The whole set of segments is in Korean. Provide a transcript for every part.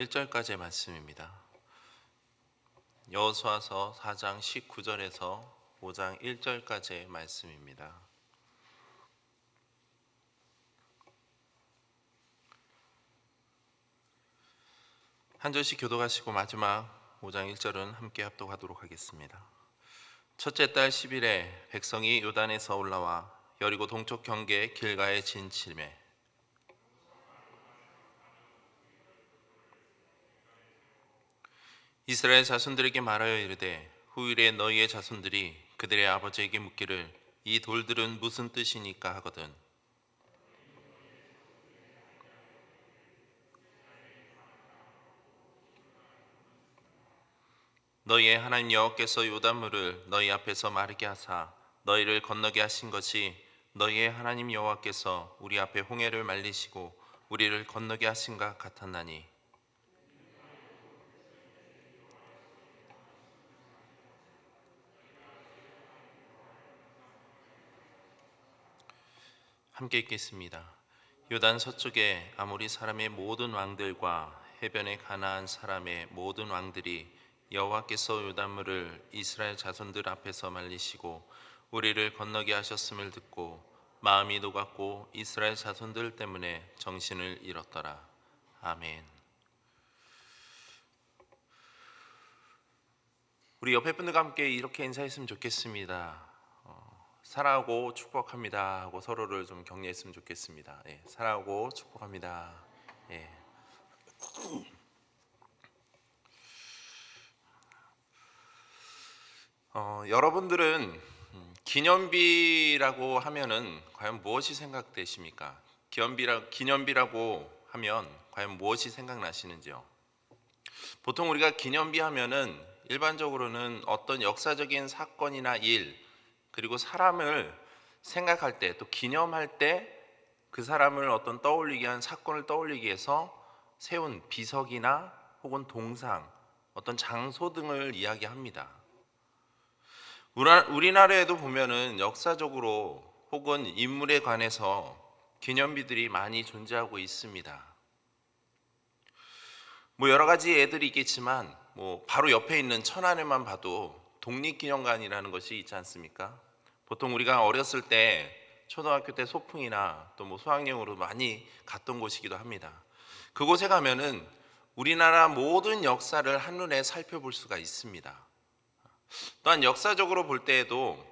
1절까지의 말씀입니다. 여호수아서 4장 19절에서 5장 1절까지의 말씀입니다. 한 절씩 교독하시고 마지막 5장 1절은 함께 합독하도록 하겠습니다. 첫째 달 10일에 백성이 요단에서 올라와 여리고 동쪽 경계 길가에 진침해 이스라엘 자손들에게 말하여 이르되 후일에 너희의 자손들이 그들의 아버지에게 묻기를 이 돌들은 무슨 뜻이니까 하거든 너희의 하나님 여호와께서 요단물을 너희 앞에서 마르게 하사 너희를 건너게 하신 것이 너희의 하나님 여호와께서 우리 앞에 홍해를 말리시고 우리를 건너게 하신가 같았나니 함께 읽겠습니다. 요단 서쪽에 아모리 사람의 모든 왕들과 해변의 가나안 사람의 모든 왕들이 여호와께서 요단물을 이스라엘 자손들 앞에서 말리시고 우리를 건너게 하셨음을 듣고 마음이 녹았고 이스라엘 자손들 때문에 정신을 잃었더라. 아멘. 우리 옆에 분들과 함께 이렇게 인사했으면 좋겠습니다. 사랑하고 축복합니다 하고 서로를 좀 격려했으면 좋겠습니다. 사랑하고 축복합니다. 예. 여러분들은 기념비라고 하면은 과연 무엇이 생각되십니까? 기념비라고 하면 과연 무엇이 생각나시는지요? 보통 우리가 기념비 하면은 일반적으로는 어떤 역사적인 사건이나 일 그리고 사람을 생각할 때 또 기념할 때 그 사람을 어떤 떠올리게 한 사건을 떠올리기 위해서 세운 비석이나 혹은 동상, 어떤 장소 등을 이야기합니다. 우리나라에도 보면은 역사적으로 혹은 인물에 관해서 기념비들이 많이 존재하고 있습니다. 여러 가지 애들이 있겠지만 바로 옆에 있는 천안에만 봐도 독립기념관이라는 것이 있지 않습니까? 보통 우리가 어렸을 때 초등학교 때 소풍이나 또 수학여행으로 많이 갔던 곳이기도 합니다. 그곳에 가면은 우리나라 모든 역사를 한눈에 살펴볼 수가 있습니다. 또한 역사적으로 볼 때에도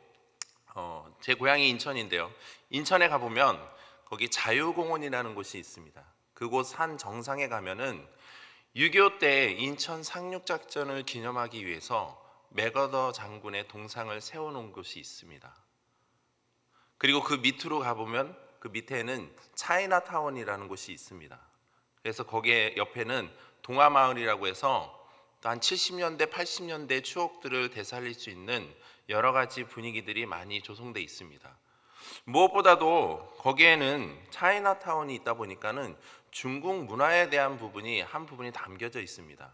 제 고향이 인천인데요. 인천에 가보면 거기 자유공원이라는 곳이 있습니다. 그곳 산 정상에 가면은 6.25 때 인천 상륙작전을 기념하기 위해서 맥어더 장군의 동상을 세워놓은 곳이 있습니다. 그리고 그 밑으로 가보면 그 밑에는 차이나타운이라는 곳이 있습니다. 그래서 거기에 옆에는 동아마을이라고 해서 또 한 70년대, 80년대 추억들을 되살릴 수 있는 여러 가지 분위기들이 많이 조성되어 있습니다. 무엇보다도 거기에는 차이나타운이 있다 보니까는 중국 문화에 대한 한 부분이 담겨져 있습니다.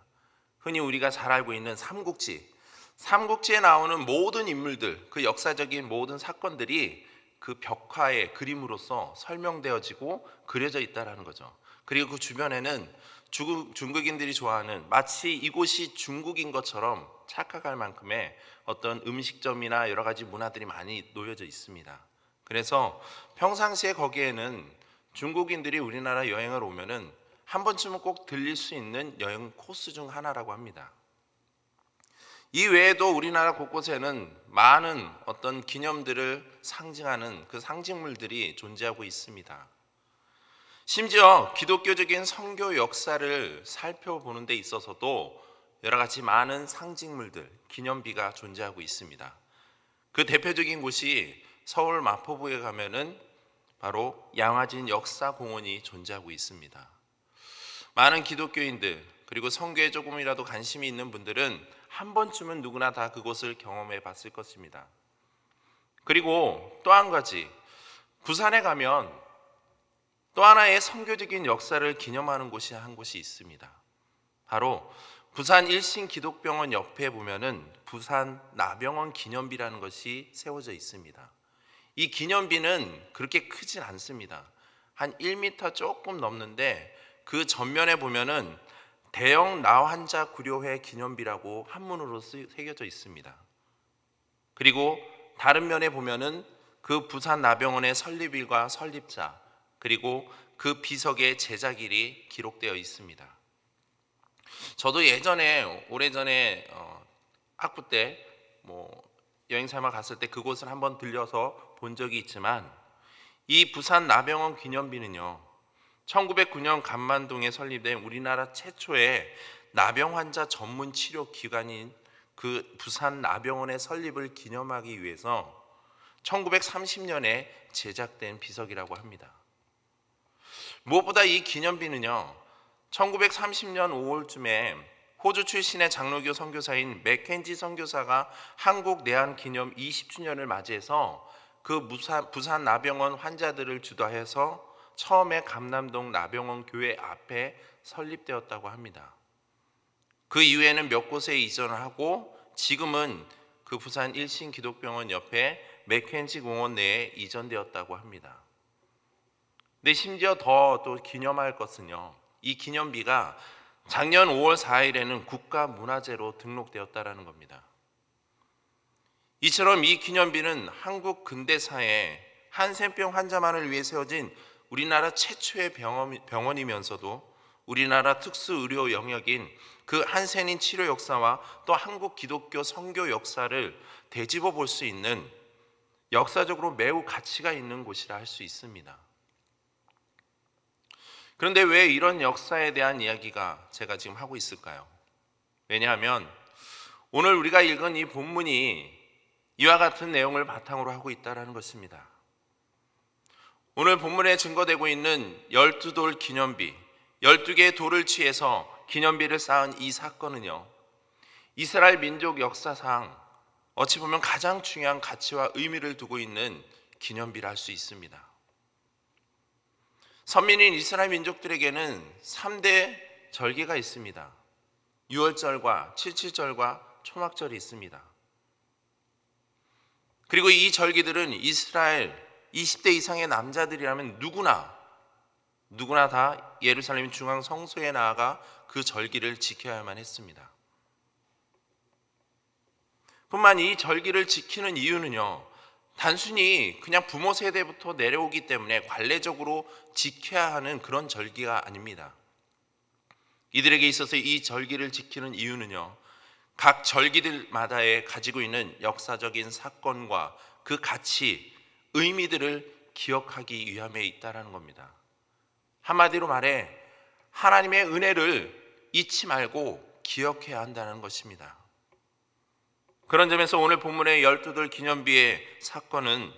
흔히 우리가 잘 알고 있는 삼국지에 나오는 모든 인물들, 그 역사적인 모든 사건들이 그 벽화의 그림으로서 설명되어지고 그려져 있다는 거죠. 그리고 그 주변에는 중국인들이 좋아하는 마치 이곳이 중국인 것처럼 착각할 만큼의 어떤 음식점이나 여러 가지 문화들이 많이 놓여져 있습니다. 그래서 평상시에 거기에는 중국인들이 우리나라 여행을 오면은 한 번쯤은 꼭 들릴 수 있는 여행 코스 중 하나라고 합니다. 이 외에도 우리나라 곳곳에는 많은 어떤 기념들을 상징하는 그 상징물들이 존재하고 있습니다. 심지어 기독교적인 선교 역사를 살펴보는 데 있어서도 여러 가지 많은 상징물들, 기념비가 존재하고 있습니다. 그 대표적인 곳이 서울 마포구에 가면은 바로 양화진 역사공원이 존재하고 있습니다. 많은 기독교인들 그리고 선교에 조금이라도 관심이 있는 분들은 한 번쯤은 누구나 다 그곳을 경험해 봤을 것입니다. 그리고 또 한 가지, 부산에 가면 또 하나의 선교적인 역사를 기념하는 한 곳이 있습니다. 바로 부산 일신기독병원 옆에 보면은 부산 나병원 기념비라는 것이 세워져 있습니다. 이 기념비는 그렇게 크진 않습니다. 한 1m 조금 넘는데 그 전면에 보면은 대형 나환자 구려회 기념비라고 한문으로 새겨져 있습니다. 그리고 다른 면에 보면은 그 부산 나병원의 설립일과 설립자, 그리고 그 비석의 제작일이 기록되어 있습니다. 저도 오래전에 학부 때 여행 삼아 갔을 때 그곳을 한번 들려서 본 적이 있지만, 이 부산 나병원 기념비는요, 1909년 감만동에 설립된 우리나라 최초의 나병 환자 전문 치료 기관인 그 부산 나병원의 설립을 기념하기 위해서 1930년에 제작된 비석이라고 합니다. 무엇보다 이 기념비는요, 1930년 5월쯤에 호주 출신의 장로교 선교사인 맥켄지 선교사가 한국 내한 기념 20주년을 맞이해서 그 부산 나병원 환자들을 주도해서 처음에 감남동 나병원 교회 앞에 설립되었다고 합니다. 그 이후에는 몇 곳에 이전을 하고 지금은 그 부산 일신기독병원 옆에 맥켄지 공원 내에 이전되었다고 합니다. 근데 심지어 더 또 기념할 것은요, 이 기념비가 작년 5월 4일에는 국가문화재로 등록되었다라는 겁니다. 이처럼 이 기념비는 한국 근대사에 한센병 환자만을 위해 세워진 우리나라 최초의 병원이면서도 우리나라 특수의료 영역인 그 한센인 치료 역사와 또 한국 기독교 선교 역사를 되짚어 볼 수 있는 역사적으로 매우 가치가 있는 곳이라 할 수 있습니다. 그런데 왜 이런 역사에 대한 이야기가 제가 지금 하고 있을까요? 왜냐하면 오늘 우리가 읽은 이 본문이 이와 같은 내용을 바탕으로 하고 있다는 것입니다. 오늘 본문에 증거되고 있는 12돌 기념비, 12개의 돌을 취해서 기념비를 쌓은 이 사건은요, 이스라엘 민족 역사상 어찌 보면 가장 중요한 가치와 의미를 두고 있는 기념비라 할 수 있습니다. 선민인 이스라엘 민족들에게는 3대 절기가 있습니다. 유월절과 칠칠절과 초막절이 있습니다. 그리고 이 절기들은 이스라엘 20대 이상의 남자들이라면 누구나 다 예루살렘 중앙 성소에 나아가 그 절기를 지켜야만 했습니다. 뿐만 이 절기를 지키는 이유는요, 단순히 그냥 부모 세대부터 내려오기 때문에 관례적으로 지켜야 하는 그런 절기가 아닙니다. 이들에게 있어서 이 절기를 지키는 이유는요, 각 절기들마다에 가지고 있는 역사적인 사건과 그 가치, 의미들을 기억하기 위함에 있다라는 겁니다. 한마디로 말해 하나님의 은혜를 잊지 말고 기억해야 한다는 것입니다. 그런 점에서 오늘 본문의 12돌 기념비의 사건은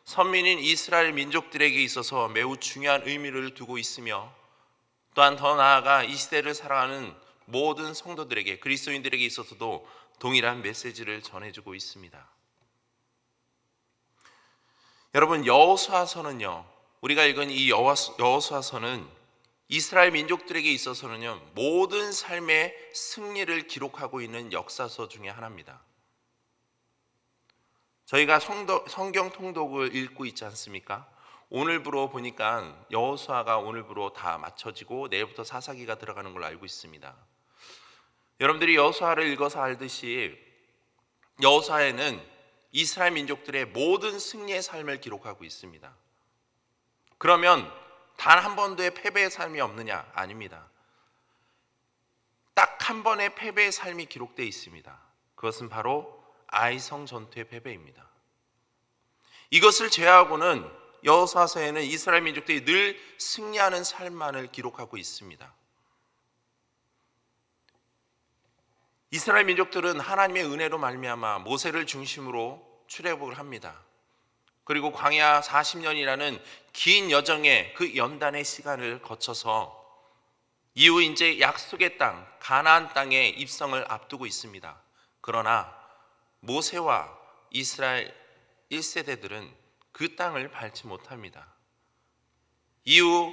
선민인 이스라엘 민족들에게 있어서 매우 중요한 의미를 두고 있으며, 또한 더 나아가 이 시대를 살아가는 모든 성도들에게, 그리스도인들에게 있어서도 동일한 메시지를 전해주고 있습니다. 여러분, 여호수아서는요, 우리가 읽은 이 여호수아서는 이스라엘 민족들에게 있어서는요, 모든 삶의 승리를 기록하고 있는 역사서 중에 하나입니다. 저희가 성경 통독을 읽고 있지 않습니까? 오늘부로 보니까 여호수아가 오늘부로 다 맞춰지고 내일부터 사사기가 들어가는 걸로 알고 있습니다. 여러분들이 여호수아를 읽어서 알듯이 여호수아에는 이스라엘 민족들의 모든 승리의 삶을 기록하고 있습니다. 그러면 단 한 번도의 패배의 삶이 없느냐? 아닙니다. 딱 한 번의 패배의 삶이 기록되어 있습니다. 그것은 바로 아이성 전투의 패배입니다. 이것을 제외하고는 여호수아서에는 이스라엘 민족들이 늘 승리하는 삶만을 기록하고 있습니다. 이스라엘 민족들은 하나님의 은혜로 말미암아 모세를 중심으로 출애굽을 합니다. 그리고 광야 40년이라는 긴 여정의 그 연단의 시간을 거쳐서 이후 이제 약속의 땅, 가나안 땅에 입성을 앞두고 있습니다. 그러나 모세와 이스라엘 1세대들은 그 땅을 밟지 못합니다. 이후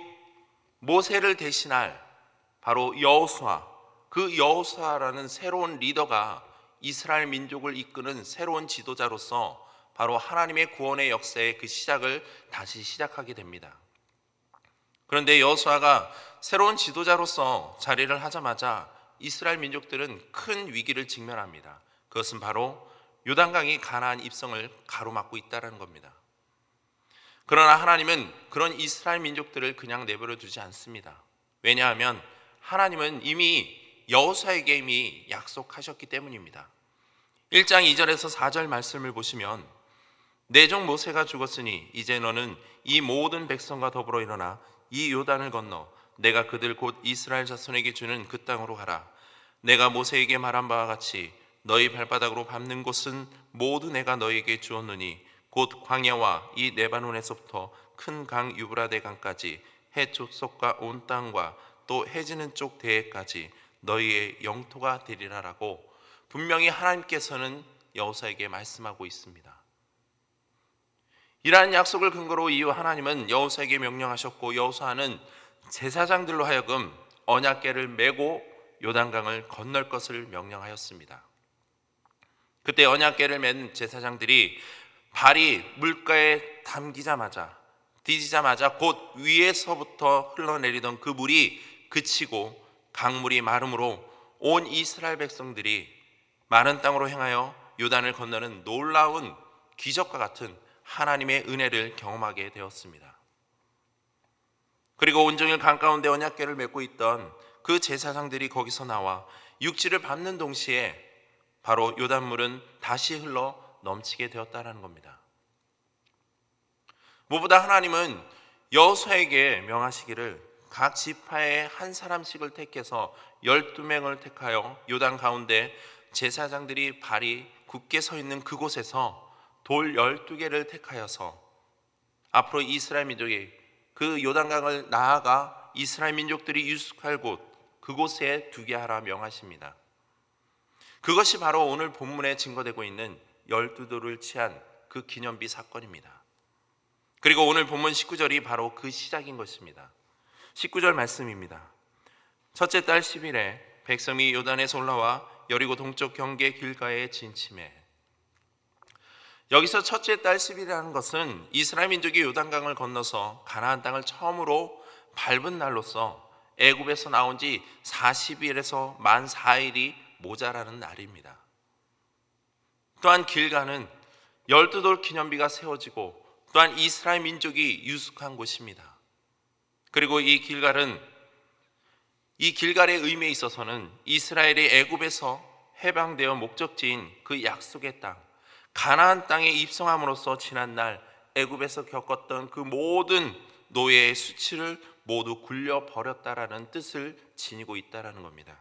모세를 대신할 바로 여호수아, 그 여호수아라는 새로운 리더가 이스라엘 민족을 이끄는 새로운 지도자로서 바로 하나님의 구원의 역사의 그 시작을 다시 시작하게 됩니다. 그런데 여호수아가 새로운 지도자로서 자리를 하자마자 이스라엘 민족들은 큰 위기를 직면합니다. 그것은 바로 요단강이 가나안 입성을 가로막고 있다는 겁니다. 그러나 하나님은 그런 이스라엘 민족들을 그냥 내버려 두지 않습니다. 왜냐하면 하나님은 이미 여호수아에게 이미 약속하셨기 때문입니다. 1장 2절에서 4절 말씀을 보시면 내 종 모세가 죽었으니 이제 너는 이 모든 백성과 더불어 일어나 이 요단을 건너 내가 그들 곧 이스라엘 자손에게 주는 그 땅으로 가라. 내가 모세에게 말한 바와 같이 너희 발바닥으로 밟는 곳은 모두 내가 너희에게 주었느니 곧 광야와 이 레바논에서부터 큰 강 유브라데 강까지 해족속과 온 땅과 또 해지는 쪽 대해까지 너희의 영토가 되리라라고 분명히 하나님께서는 여호수아에게 말씀하고 있습니다. 이러한 약속을 근거로 이후 하나님은 여호수아에게 명령하셨고 여호수아는 제사장들로 하여금 언약궤를 메고 요단강을 건널 것을 명령하였습니다. 그때 언약궤를 맨 제사장들이 발이 물가에 디지자마자 곧 위에서부터 흘러내리던 그 물이 그치고 강물이 마름으로 온 이스라엘 백성들이 마른 땅으로 향하여 요단을 건너는 놀라운 기적과 같은 하나님의 은혜를 경험하게 되었습니다. 그리고 온종일 강 가운데 언약궤를 메고 있던 그 제사장들이 거기서 나와 육지를 밟는 동시에 바로 요단물은 다시 흘러 넘치게 되었다는 겁니다. 무엇보다 하나님은 여호수아에게 명하시기를 각 지파의 한 사람씩을 택해서 12명을 택하여 요단 가운데 제사장들이 발이 굳게 서 있는 그곳에서 돌 12개를 택하여서 앞으로 이스라엘 민족이 그 요단강을 나아가 이스라엘 민족들이 유숙할 곳 그곳에 두게 하라 명하십니다. 그것이 바로 오늘 본문에 증거되고 있는 12돌을 취한 그 기념비 사건입니다. 그리고 오늘 본문 19절이 바로 그 시작인 것입니다. 19절 말씀입니다. 첫째 달 10일에 백성이 요단에서 올라와 여리고 동쪽 경계 길가에 진침해. 여기서 첫째 달 10일이라는 것은 이스라엘 민족이 요단강을 건너서 가나안 땅을 처음으로 밟은 날로서 애굽에서 나온 지 40일에서 만 4일이 모자라는 날입니다. 또한 길가는 12돌 기념비가 세워지고 또한 이스라엘 민족이 유숙한 곳입니다. 그리고 이 길갈의 의미에 있어서는 이스라엘이 애굽에서 해방되어 목적지인 그 약속의 땅 가나안 땅에 입성함으로써 지난날 애굽에서 겪었던 그 모든 노예의 수치를 모두 굴려버렸다라는 뜻을 지니고 있다는 겁니다.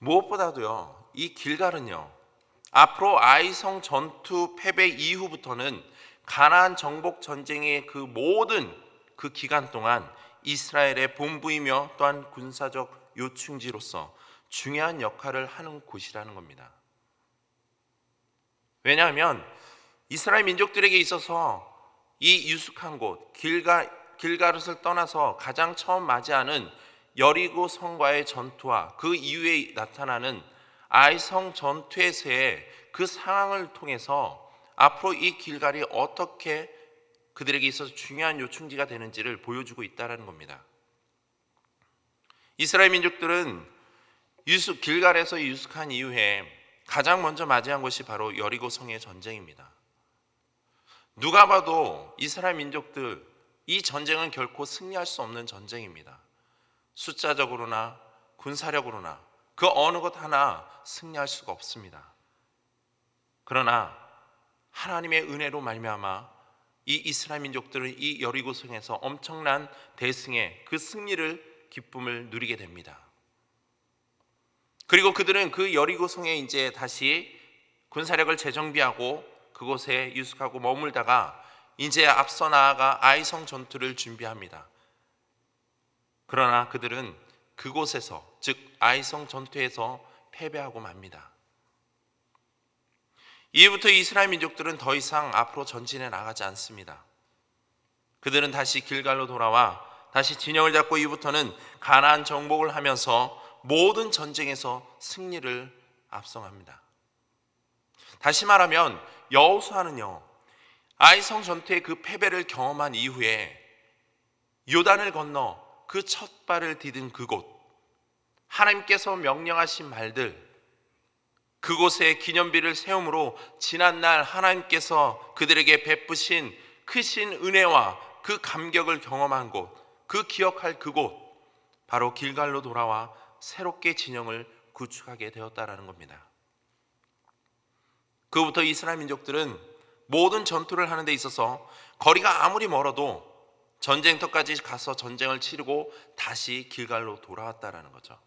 무엇보다도요, 이 길갈은요, 앞으로 아이성 전투 패배 이후부터는 가나안 정복 전쟁의 그 모든 그 기간 동안 이스라엘의 본부이며 또한 군사적 요충지로서 중요한 역할을 하는 곳이라는 겁니다. 왜냐하면 이스라엘 민족들에게 있어서 이 유숙한 곳 길가릇을 떠나서 가장 처음 맞이하는 여리고 성과의 전투와 그 이후에 나타나는 아이성 전투에서의 그 상황을 통해서 앞으로 이 길갈이 어떻게 그들에게 있어서 중요한 요충지가 되는지를 보여주고 있다는 겁니다. 이스라엘 민족들은 길갈에서 유숙한 이후에 가장 먼저 맞이한 것이 바로 여리고 성의 전쟁입니다. 누가 봐도 이스라엘 민족들 이 전쟁은 결코 승리할 수 없는 전쟁입니다. 숫자적으로나 군사력으로나 그 어느 것 하나 승리할 수가 없습니다. 그러나 하나님의 은혜로 말미암아 이 이스라엘 민족들은 이 여리고성에서 엄청난 대승의 그 승리를 기쁨을 누리게 됩니다. 그리고 그들은 그 여리고성에 이제 다시 군사력을 재정비하고 그곳에 유숙하고 머물다가 이제 앞서 나아가 아이성 전투를 준비합니다. 그러나 그들은 그곳에서 즉 아이성 전투에서 패배하고 맙니다. 이후부터 이스라엘 민족들은 더 이상 앞으로 전진해 나가지 않습니다. 그들은 다시 길갈로 돌아와 다시 진영을 잡고 이후부터는 가나안 정복을 하면서 모든 전쟁에서 승리를 압성합니다. 다시 말하면 여호수아는요, 아이성 전투의 그 패배를 경험한 이후에 요단을 건너 그 첫 발을 디딘 그곳, 하나님께서 명령하신 말들, 그곳에 기념비를 세움으로 지난날 하나님께서 그들에게 베푸신 크신 은혜와 그 감격을 경험한 곳, 그 기억할 그곳, 바로 길갈로 돌아와 새롭게 진영을 구축하게 되었다라는 겁니다. 그부터 이스라엘 민족들은 모든 전투를 하는 데 있어서 거리가 아무리 멀어도 전쟁터까지 가서 전쟁을 치르고 다시 길갈로 돌아왔다라는 거죠.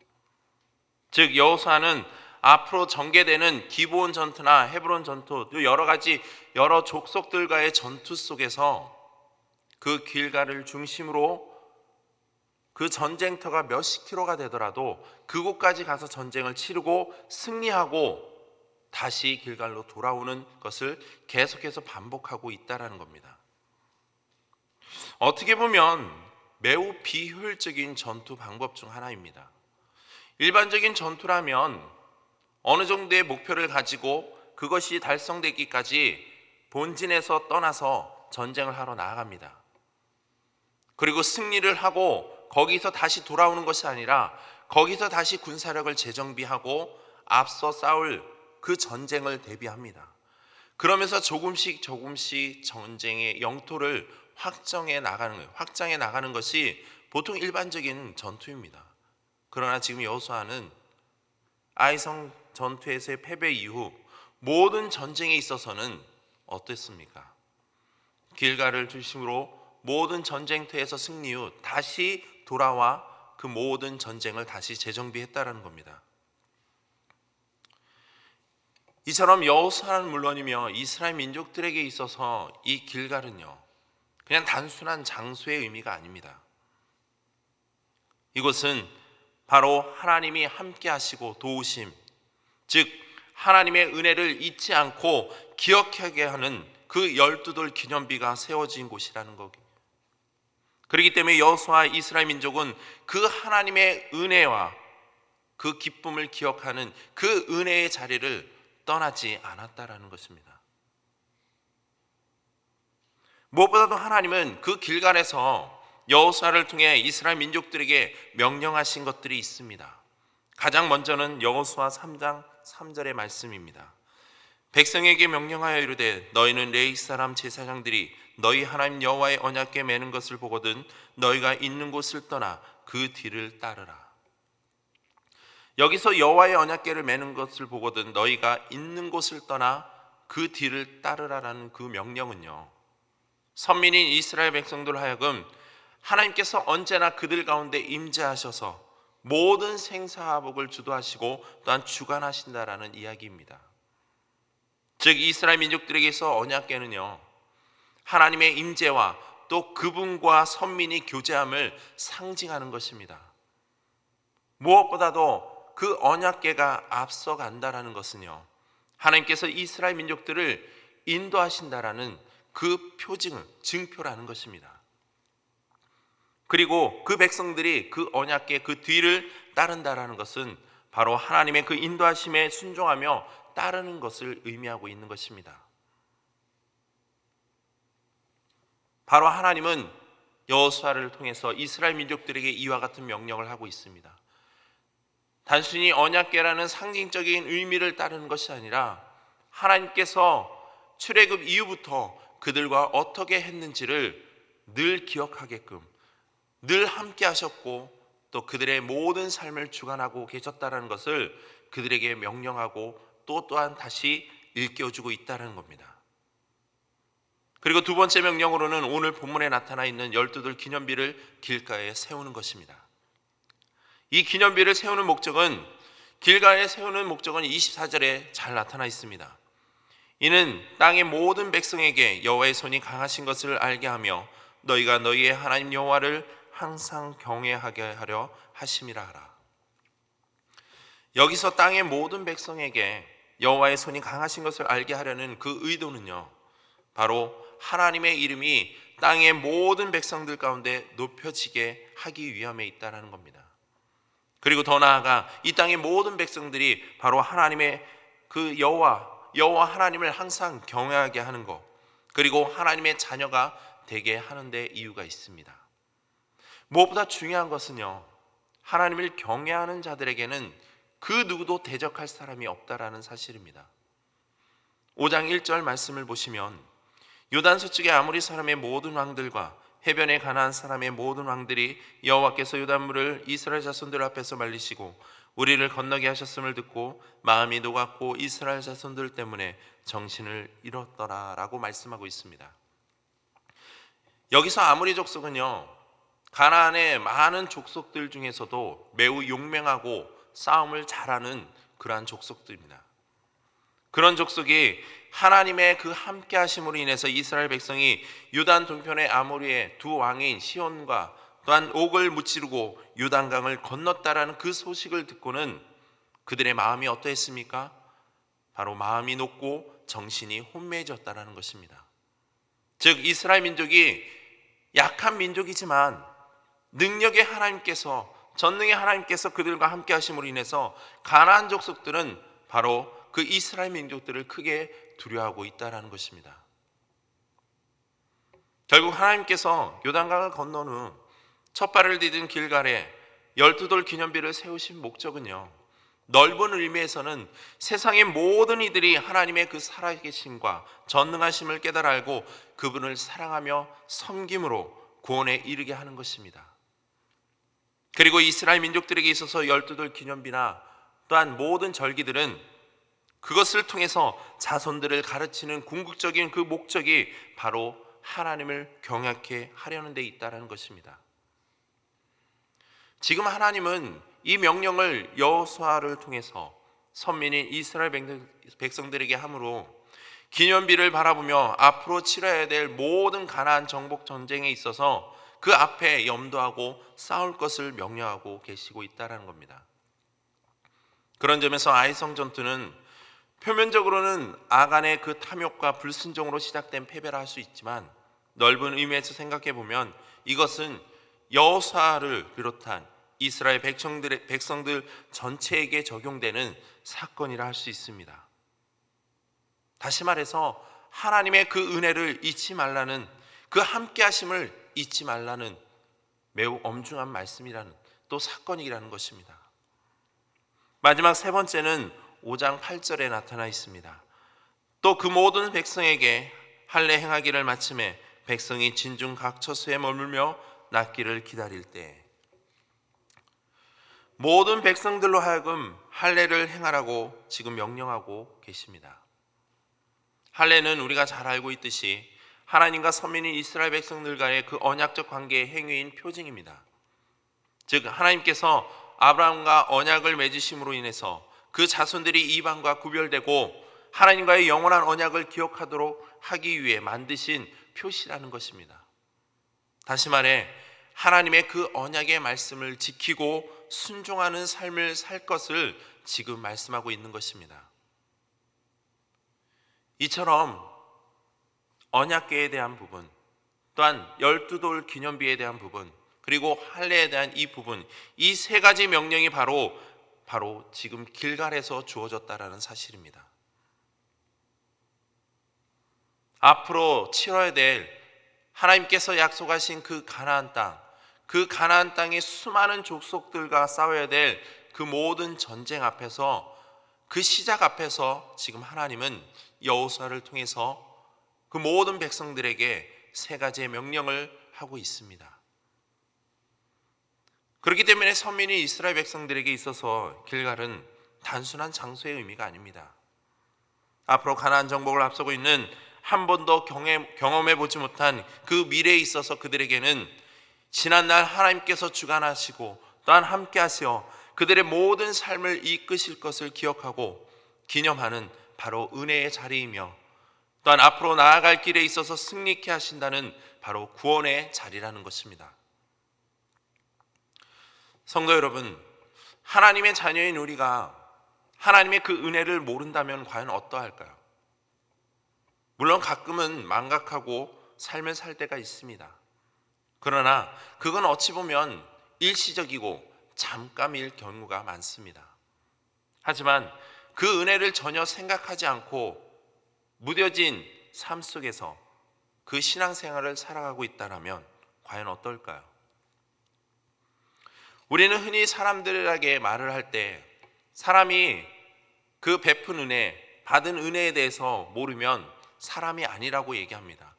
즉 여호수아는 앞으로 전개되는 기브온 전투나 헤브론 전투, 여러 족속들과의 전투 속에서 그 길갈을 중심으로 그 전쟁터가 몇십 킬로가 되더라도 그곳까지 가서 전쟁을 치르고 승리하고 다시 길갈로 돌아오는 것을 계속해서 반복하고 있다라는 겁니다. 어떻게 보면 매우 비효율적인 전투 방법 중 하나입니다. 일반적인 전투라면 어느 정도의 목표를 가지고 그것이 달성되기까지 본진에서 떠나서 전쟁을 하러 나아갑니다. 그리고 승리를 하고 거기서 다시 돌아오는 것이 아니라 거기서 다시 군사력을 재정비하고 앞서 싸울 그 전쟁을 대비합니다. 그러면서 조금씩 전쟁의 영토를 확장해 나가는 것이 보통 일반적인 전투입니다. 그러나 지금 여호수아는 아이성 전투에서의 패배 이후 모든 전쟁에 있어서는 어땠습니까? 길갈을 중심으로 모든 전쟁터에서 승리 후 다시 돌아와 그 모든 전쟁을 다시 재정비했다라는 겁니다. 이처럼 여호수아는 물론이며 이스라엘 민족들에게 있어서 이 길갈은요, 그냥 단순한 장소의 의미가 아닙니다. 이곳은 바로 하나님이 함께 하시고 도우심, 즉 하나님의 은혜를 잊지 않고 기억하게 하는 그 12돌 기념비가 세워진 곳이라는 거기. 그렇기 때문에 여호수아 이스라엘 민족은 그 하나님의 은혜와 그 기쁨을 기억하는 그 은혜의 자리를 떠나지 않았다라는 것입니다. 무엇보다도 하나님은 그 길갈에서 여호수아를 통해 이스라엘 민족들에게 명령하신 것들이 있습니다. 가장 먼저는 여호수아 3장 3절의 말씀입니다. 백성에게 명령하여 이르되 너희는 레위 사람 제사장들이 너희 하나님 여호와의 언약궤 매는 것을 보거든 너희가 있는 곳을 떠나 그 뒤를 따르라. 여기서 여호와의 언약궤를 매는 것을 보거든 너희가 있는 곳을 떠나 그 뒤를 따르라라는 그 명령은요, 선민인 이스라엘 백성들 하여금 하나님께서 언제나 그들 가운데 임재하셔서 모든 생사화복을 주도하시고 또한 주관하신다라는 이야기입니다. 즉 이스라엘 민족들에게서 언약궤는요, 하나님의 임재와 또 그분과 선민이 교제함을 상징하는 것입니다. 무엇보다도 그 언약궤가 앞서간다라는 것은요, 하나님께서 이스라엘 민족들을 인도하신다라는 그 증표라는 것입니다. 그리고 그 백성들이 그 언약궤 그 뒤를 따른다라는 것은 바로 하나님의 그 인도하심에 순종하며 따르는 것을 의미하고 있는 것입니다. 바로 하나님은 여호수아를 통해서 이스라엘 민족들에게 이와 같은 명령을 하고 있습니다. 단순히 언약궤라는 상징적인 의미를 따르는 것이 아니라 하나님께서 출애굽 이후부터 그들과 어떻게 했는지를 늘 기억하게끔 늘 함께 하셨고 또 그들의 모든 삶을 주관하고 계셨다는 것을 그들에게 명령하고 또한 다시 일깨워주고 있다는 겁니다. 그리고 두 번째 명령으로는 오늘 본문에 나타나 있는 12돌 기념비를 길가에 세우는 것입니다. 이 기념비를 세우는 목적은 길가에 세우는 목적은 24절에 잘 나타나 있습니다. 이는 땅의 모든 백성에게 여호와의 손이 강하신 것을 알게 하며 너희가 너희의 하나님 여호와를 항상 경외하게 하려 하심이라 하라. 여기서 땅의 모든 백성에게 여호와의 손이 강하신 것을 알게 하려는 그 의도는요, 바로 하나님의 이름이 땅의 모든 백성들 가운데 높여지게 하기 위함에 있다는 겁니다. 그리고 더 나아가 이 땅의 모든 백성들이 바로 하나님의 그 여호와 하나님을 항상 경외하게 하는 것, 그리고 하나님의 자녀가 되게 하는 데 이유가 있습니다. 무엇보다 중요한 것은요, 하나님을 경외하는 자들에게는 그 누구도 대적할 사람이 없다라는 사실입니다. 5장 1절 말씀을 보시면 요단 서쪽의 아모리 사람의 모든 왕들과 해변에 가나안 사람의 모든 왕들이 여호와께서 요단물을 이스라엘 자손들 앞에서 말리시고 우리를 건너게 하셨음을 듣고 마음이 녹았고 이스라엘 자손들 때문에 정신을 잃었더라라고 말씀하고 있습니다. 여기서 아모리 족속은요, 가나안의 많은 족속들 중에서도 매우 용맹하고 싸움을 잘하는 그러한 족속들입니다. 그런 족속이 하나님의 그 함께 하심으로 인해서 이스라엘 백성이 요단 동편의 아모리의 두 왕인 시온과 또한 옥을 무찌르고 요단강을 건넜다라는 그 소식을 듣고는 그들의 마음이 어떠했습니까? 바로 마음이 녹고 정신이 혼미해졌다라는 것입니다. 즉 이스라엘 민족이 약한 민족이지만 능력의 하나님께서, 전능의 하나님께서 그들과 함께 하심으로 인해서 가나안 족속들은 바로 그 이스라엘 민족들을 크게 두려워하고 있다라는 것입니다. 결국 하나님께서 요단강을 건넌 후 첫 발을 디딘 길갈에 12돌 기념비를 세우신 목적은요, 넓은 의미에서는 세상의 모든 이들이 하나님의 그 살아계심과 전능하심을 깨달아 알고 그분을 사랑하며 섬김으로 구원에 이르게 하는 것입니다. 그리고 이스라엘 민족들에게 있어서 12돌 기념비나 또한 모든 절기들은 그것을 통해서 자손들을 가르치는 궁극적인 그 목적이 바로 하나님을 경외케 하려는 데 있다는 것입니다. 지금 하나님은 이 명령을 여호수아를 통해서 선민인 이스라엘 백성들에게 함으로 기념비를 바라보며 앞으로 치러야 될 모든 가나안 정복 전쟁에 있어서 그 앞에 염두하고 싸울 것을 명령하고 계시고 있다는 겁니다. 그런 점에서 아이성 전투는 표면적으로는 아간의 그 탐욕과 불순종으로 시작된 패배라 할 수 있지만 넓은 의미에서 생각해 보면 이것은 여호수아를 비롯한 이스라엘 백성들 전체에게 적용되는 사건이라 할 수 있습니다. 다시 말해서 하나님의 그 은혜를 잊지 말라는, 그 함께 하심을 잊지 말라는 매우 엄중한 말씀이라는, 또 사건이라는 것입니다. 마지막 세 번째는 5장 8절에 나타나 있습니다. 또 그 모든 백성에게 할례 행하기를 마침에 백성이 진중 각 처소에 머물며 낫기를 기다릴 때, 모든 백성들로 하여금 할례를 행하라고 지금 명령하고 계십니다. 할례는 우리가 잘 알고 있듯이 하나님과 선민인 이스라엘 백성들과의 그 언약적 관계의 행위인 표징입니다. 즉 하나님께서 아브라함과 언약을 맺으심으로 인해서 그 자손들이 이방과 구별되고 하나님과의 영원한 언약을 기억하도록 하기 위해 만드신 표시라는 것입니다. 다시 말해 하나님의 그 언약의 말씀을 지키고 순종하는 삶을 살 것을 지금 말씀하고 있는 것입니다. 이처럼 언약궤에 대한 부분, 또한 12돌 기념비에 대한 부분, 그리고 할례에 대한 이 부분, 이 세 가지 명령이 바로 지금 길갈에서 주어졌다라는 사실입니다. 앞으로 치러야 될 하나님께서 약속하신 그 가나안 땅, 그 가나안 땅의 수많은 족속들과 싸워야 될 그 모든 전쟁 앞에서, 그 시작 앞에서 지금 하나님은 여호수아를 통해서 그 모든 백성들에게 세 가지의 명령을 하고 있습니다. 그렇기 때문에 선민이 이스라엘 백성들에게 있어서 길갈은 단순한 장소의 의미가 아닙니다. 앞으로 가나안 정복을 앞서고 있는 한 번도 경험해 보지 못한 그 미래에 있어서 그들에게는 지난날 하나님께서 주관하시고 또한 함께 하시어 그들의 모든 삶을 이끄실 것을 기억하고 기념하는 바로 은혜의 자리이며, 또한 앞으로 나아갈 길에 있어서 승리케 하신다는 바로 구원의 자리라는 것입니다. 성도 여러분, 하나님의 자녀인 우리가 하나님의 그 은혜를 모른다면 과연 어떠할까요? 물론 가끔은 망각하고 삶을 살 때가 있습니다. 그러나 그건 어찌 보면 일시적이고 잠깐일 경우가 많습니다. 하지만 그 은혜를 전혀 생각하지 않고 무뎌진 삶 속에서 그 신앙생활을 살아가고 있다면 과연 어떨까요? 우리는 흔히 사람들에게 말을 할 때 사람이 그 베푼 은혜, 받은 은혜에 대해서 모르면 사람이 아니라고 얘기합니다.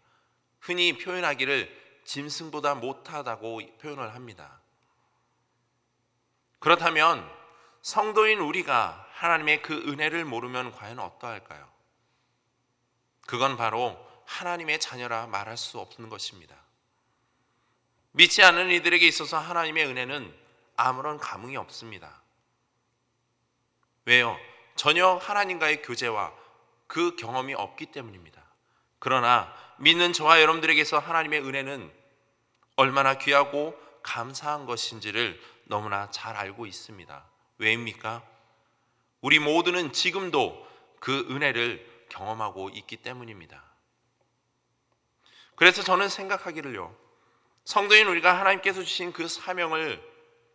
흔히 표현하기를 짐승보다 못하다고 표현을 합니다. 그렇다면 성도인 우리가 하나님의 그 은혜를 모르면 과연 어떠할까요? 그건 바로 하나님의 자녀라 말할 수 없는 것입니다. 믿지 않는 이들에게 있어서 하나님의 은혜는 아무런 감흥이 없습니다. 왜요? 전혀 하나님과의 교제와 그 경험이 없기 때문입니다. 그러나 믿는 저와 여러분들에게서 하나님의 은혜는 얼마나 귀하고 감사한 것인지를 너무나 잘 알고 있습니다. 왜입니까? 우리 모두는 지금도 그 은혜를 경험하고 있기 때문입니다. 그래서 저는 생각하기를요, 성도인 우리가 하나님께서 주신 그 사명을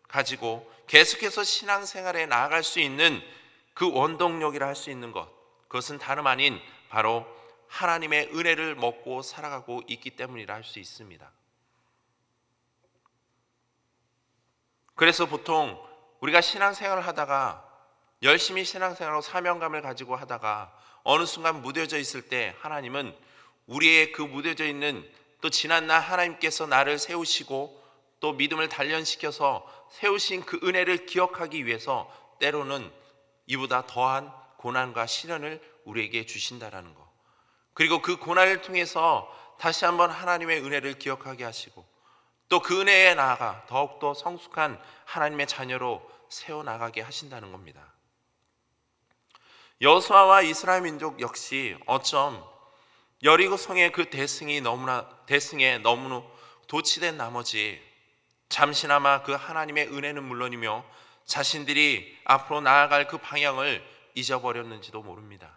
가지고 계속해서 신앙생활에 나아갈 수 있는 그 원동력이라 할 수 있는 것, 그것은 다름 아닌 바로 하나님의 은혜를 먹고 살아가고 있기 때문이라 할 수 있습니다. 그래서 보통 우리가 신앙생활을 하다가 열심히 신앙생활하고 사명감을 가지고 하다가 어느 순간 무뎌져 있을 때 하나님은 우리의 그 무뎌져 있는 또 지난날 하나님께서 나를 세우시고 또 믿음을 단련시켜서 세우신 그 은혜를 기억하기 위해서 때로는 이보다 더한 고난과 시련을 우리에게 주신다라는 것, 그리고 그 고난을 통해서 다시 한번 하나님의 은혜를 기억하게 하시고 또 그 은혜에 나아가 더욱더 성숙한 하나님의 자녀로 세워나가게 하신다는 겁니다. 여호수아와 이스라엘 민족 역시 어쩜 여리고 성의 그 대승에 너무 도취된 나머지 잠시나마 그 하나님의 은혜는 물론이며 자신들이 앞으로 나아갈 그 방향을 잊어버렸는지도 모릅니다.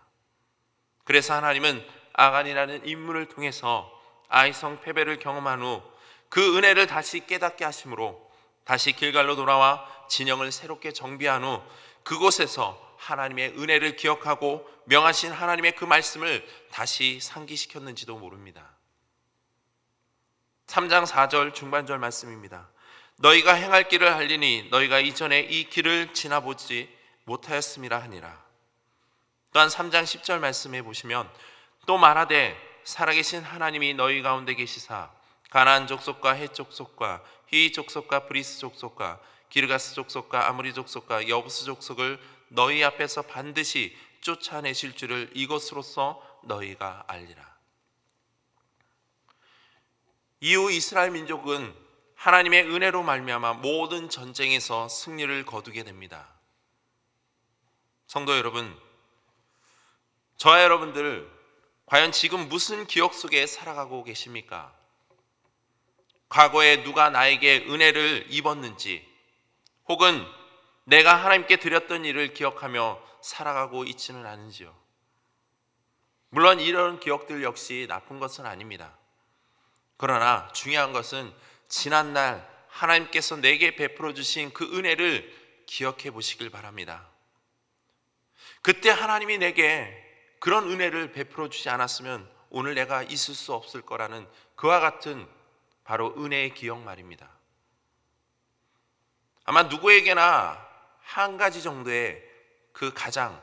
그래서 하나님은 아간이라는 인물을 통해서 아이성 패배를 경험한 후 그 은혜를 다시 깨닫게 하심으로 다시 길갈로 돌아와 진영을 새롭게 정비한 후 그곳에서 하나님의 은혜를 기억하고 명하신 하나님의 그 말씀을 다시 상기시켰는지도 모릅니다. 3장 4절 중반절 말씀입니다. 너희가 행할 길을 알리니 너희가 이전에 이 길을 지나보지 못하였음이라 하니라. 또한 3장 10절 말씀해 보시면 또 말하되 살아계신 하나님이 너희 가운데 계시사 가나안 족속과 헷 족속과 히 족속과 브리스 족속과 기르가스 족속과 아무리 족속과 여부스 족속을 너희 앞에서 반드시 쫓아내실 줄을 이것으로써 너희가 알리라. 이후 이스라엘 민족은 하나님의 은혜로 말미암아 모든 전쟁에서 승리를 거두게 됩니다. 성도 여러분, 저와 여러분들 과연 지금 무슨 기억 속에 살아가고 계십니까? 과거에 누가 나에게 은혜를 입었는지 혹은 내가 하나님께 드렸던 일을 기억하며 살아가고 있지는 않은지요. 물론 이런 기억들 역시 나쁜 것은 아닙니다. 그러나 중요한 것은 지난날 하나님께서 내게 베풀어 주신 그 은혜를 기억해 보시길 바랍니다. 그때 하나님이 내게 그런 은혜를 베풀어 주지 않았으면 오늘 내가 있을 수 없을 거라는 그와 같은 바로 은혜의 기억 말입니다. 아마 누구에게나 한 가지 정도의 그 가장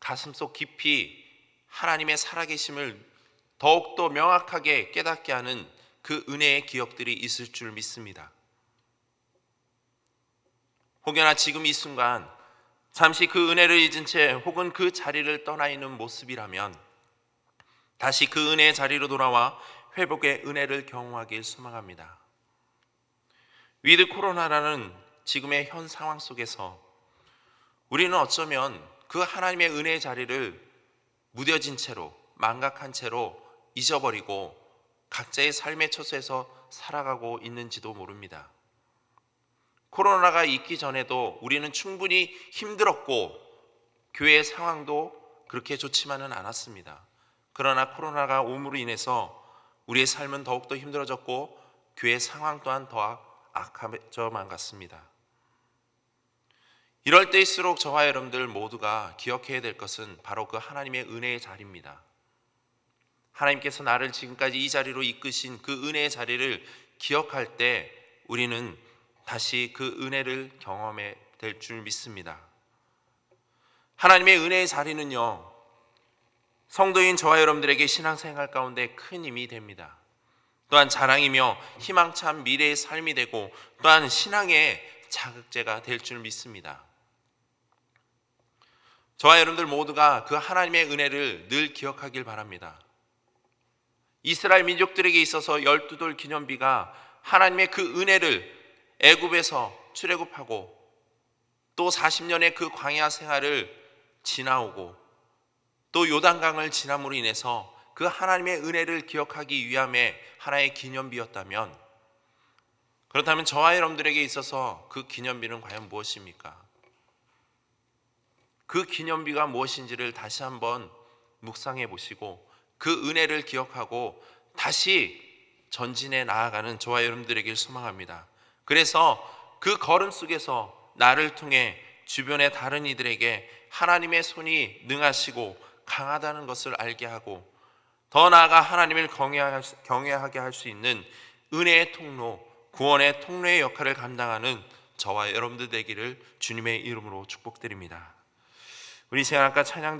가슴속 깊이 하나님의 살아계심을 더욱더 명확하게 깨닫게 하는 그 은혜의 기억들이 있을 줄 믿습니다. 혹여나 지금 이 순간 잠시 그 은혜를 잊은 채 혹은 그 자리를 떠나 있는 모습이라면 다시 그 은혜의 자리로 돌아와 회복의 은혜를 경험하길 소망합니다. 위드 코로나라는 지금의 현 상황 속에서 우리는 어쩌면 그 하나님의 은혜의 자리를 무뎌진 채로 망각한 채로 잊어버리고 각자의 삶의 처소에서 살아가고 있는지도 모릅니다. 코로나가 있기 전에도 우리는 충분히 힘들었고 교회의 상황도 그렇게 좋지만은 않았습니다. 그러나 코로나가 옴으로 인해서 우리의 삶은 더욱더 힘들어졌고 교회의 상황 또한 더 악해져만 갔습니다. 이럴 때일수록 저와 여러분들 모두가 기억해야 될 것은 바로 그 하나님의 은혜의 자리입니다. 하나님께서 나를 지금까지 이 자리로 이끄신 그 은혜의 자리를 기억할 때 우리는 다시 그 은혜를 경험해 될 줄 믿습니다. 하나님의 은혜의 자리는요, 성도인 저와 여러분들에게 신앙생활 가운데 큰 힘이 됩니다. 또한 자랑이며 희망찬 미래의 삶이 되고 또한 신앙의 자극제가 될 줄 믿습니다. 저와 여러분들 모두가 그 하나님의 은혜를 늘 기억하길 바랍니다. 이스라엘 민족들에게 있어서 12돌 기념비가 하나님의 그 은혜를 애굽에서 출애굽하고 또 40년의 그 광야 생활을 지나오고 또 요단강을 지남으로 인해서 그 하나님의 은혜를 기억하기 위함의 하나의 기념비였다면, 그렇다면 저와 여러분들에게 있어서 그 기념비는 과연 무엇입니까? 그 기념비가 무엇인지를 다시 한번 묵상해 보시고 그 은혜를 기억하고 다시 전진해 나아가는 저와 여러분들에게 소망합니다. 그래서 그 걸음 속에서 나를 통해 주변의 다른 이들에게 하나님의 손이 능하시고 강하다는 것을 알게 하고 더 나아가 하나님을 경외하게 할 수 있는 은혜의 통로, 구원의 통로의 역할을 감당하는 저와 여러분들 되기를 주님의 이름으로 축복드립니다. 우리 시간 아까 찬양